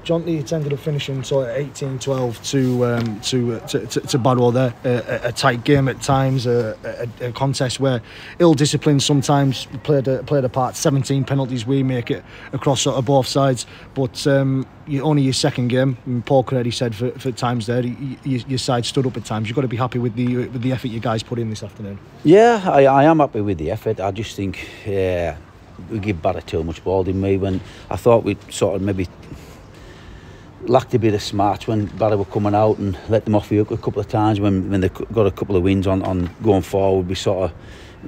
Jonty, it's ended up finishing sort of 18-12 to Barrow there. A tight game at times, a contest where ill discipline sometimes played a part. 17 penalties we make it across sort of both sides, but only your second game. And Paul Crady said for times there, your side stood up at times. You've got to be happy with the effort you guys put in this afternoon. Yeah, I am happy with the effort. I just think we give Barrow too much ball, didn't we? When I thought we'd sort of maybe lacked a bit of smarts when Barrow were coming out, and let them off the hook a couple of times when they got a couple of wins on going forward. We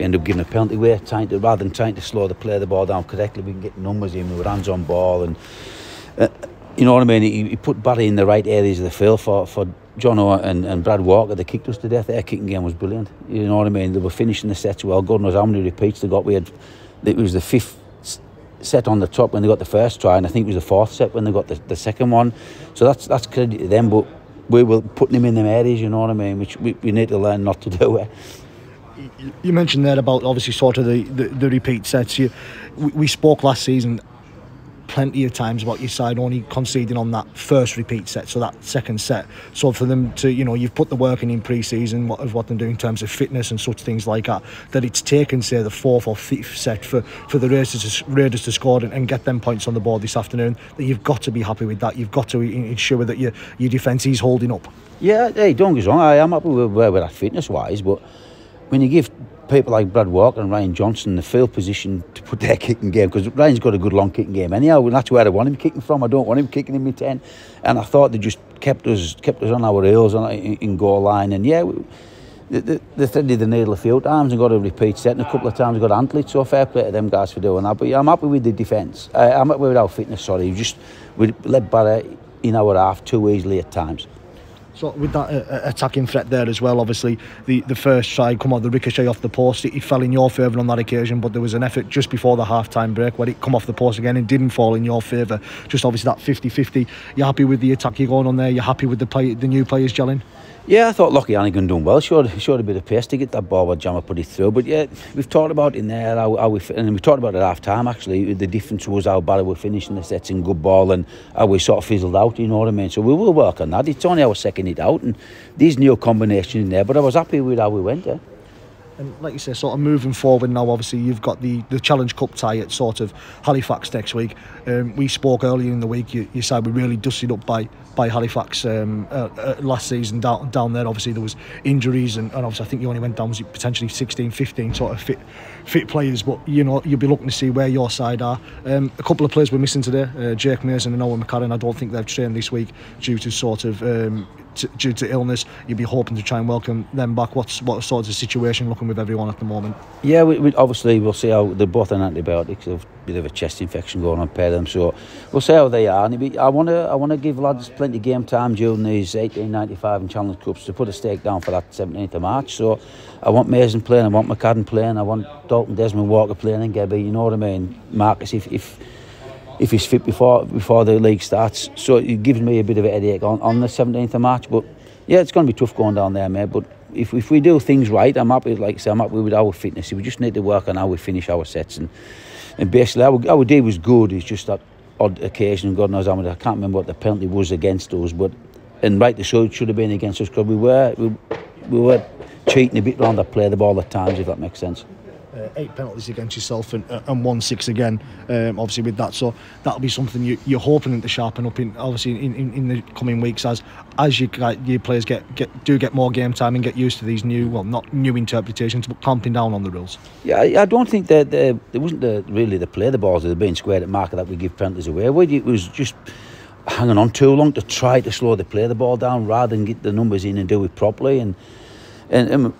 end up giving a penalty away, rather than trying to slow the ball down correctly. We can get numbers in with hands on ball, and you know what I mean. He put Barrow in the right areas of the field for Jono and Brad Walker. They kicked us to death. Their kicking game was brilliant. You know what I mean. They were finishing the sets well. God knows how many repeats they got. It was the fifth set on the top when they got the first try, and I think it was the fourth set when they got the second one. So that's credit to them, but we were putting them in them areas, you know what I mean, which we need to learn not to do. You mentioned there about obviously sort of the repeat sets. We spoke last season plenty of times about your side only conceding on that first repeat set, so that second set. So for them to, you've put the work in pre-season of what they're doing in terms of fitness and such things like that it's taken, say, the fourth or fifth set for the Raiders to score and get them points on the board this afternoon. That you've got to be happy with that. You've got to ensure that your defence is holding up. Yeah, hey, don't get us wrong, I am happy with where we're at fitness-wise, but when you give people like Brad Walker and Ryan Johnson the field position to put their kicking game, because Ryan's got a good long kicking game anyhow, and that's where I want him kicking from. I don't want him kicking in my 10, and I thought they just kept us on our heels in goal line. And yeah, they threaded the needle a few times and got a repeat set, and a couple of times got antlered, so fair play to them guys for doing that. But yeah, I'm happy with the defence. I'm happy with our fitness. We let Barrow in our half too easily at times. So with that attacking threat there as well, obviously the first try come off the ricochet off the post. It fell in your favour on that occasion, but there was an effort just before the half-time break where it come off the post again and didn't fall in your favour. Just obviously that 50-50. You're happy with the attack you're going on there? You're happy with the new players gelling? Yeah, I thought Lockie Hannigan done well. Showed a bit of pace to get that ball where Jammer put it through. But yeah, we've talked about in there and we talked about it at half time actually. The difference was how Barrow were finishing the sets in good ball and how we sort of fizzled out, you know what I mean? So we will work on that. It's only our second hit out and these new combinations in there, but I was happy with how we went, yeah. And like you say, sort of moving forward now, obviously you've got the Challenge Cup tie at sort of Halifax next week. We spoke earlier in the week, you said we really dusted up by Halifax last season down there. Obviously there was injuries and obviously I think you only went down was potentially 16, 15 sort of fit players, but you'll be looking to see where your side are. A couple of players were missing today, Jake Mason and Owen McCarran. I don't think they've trained this week due to sort of due to illness. You'd be hoping to try and welcome them back. What sort of situation looking with everyone at the moment? Yeah, we obviously we'll see how they're both on antibiotics. They've a bit of a chest infection going on, pair them. So we'll see how they are. And I want to give lads plenty of game time during these 1895 and Challenge Cups to put a stake down for that 17th of March. So I want Mason playing, I want McCadden playing, I want Dalton Desmond Walker playing, and Gebby. You know what I mean? Marcus if he's fit before the league starts. So it gives me a bit of a headache on the 17th of March. But yeah, it's going to be tough going down there, mate. But if we do things right, I'm happy. Like I say, I'm happy with our fitness. We just need to work on how we finish our sets. And basically, our day was good. It's just that odd occasion. God knows how many. I can't remember what the penalty was against us. And rightly so, it should have been against us because we were cheating a bit around that play the ball at times, if that makes sense. 8 penalties against yourself and 1-6 again, obviously with that. So that'll be something you're hoping to sharpen up in the coming weeks as your players get more game time and get used to these not new interpretations, but clamping down on the rules. Yeah, I don't think that there wasn't really the play the balls that are being squared at marker that we give penalties away. It was just hanging on too long to try to slow the play the ball down rather than get the numbers in and do it properly. And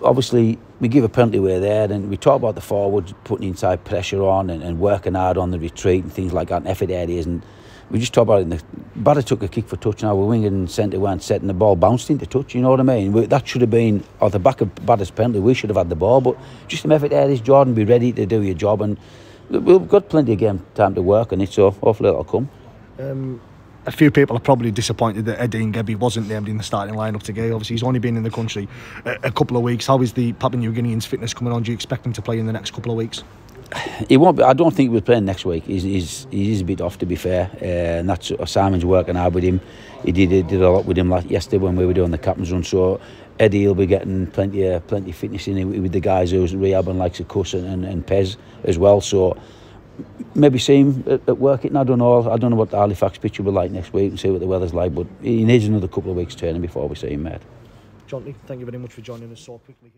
obviously we give a penalty away there, and we talk about the forwards putting inside pressure on and working hard on the retreat and things like that in effort areas, and we just talk about it. Barrow took a kick for touch now, we're winging and centre weren't set and the ball bounced into touch, you know what I mean? That should have been off the back of Barrow's penalty. We should have had the ball, but just in effort areas, Jordan, be ready to do your job, and we've got plenty of game time to work on it, so hopefully it'll come. A few people are probably disappointed that Eddie Gebby wasn't named in the starting lineup today. Obviously, he's only been in the country a couple of weeks. How is the Papua New Guinean's fitness coming on? Do you expect him to play in the next couple of weeks? He won't be, I don't think he'll be playing next week. He's a bit off, to be fair. And that's Simon's working hard with him. He did a lot with him yesterday when we were doing the captain's run. So Eddie will be getting plenty of fitness in with the guys who's rehabbing, like Kuss and Pez as well. So maybe see him at working. I don't know what the Halifax pitch will be like next week and see what the weather's like. But he needs another couple of weeks training before we see him, mate. Jonty, thank you very much for joining us so quickly.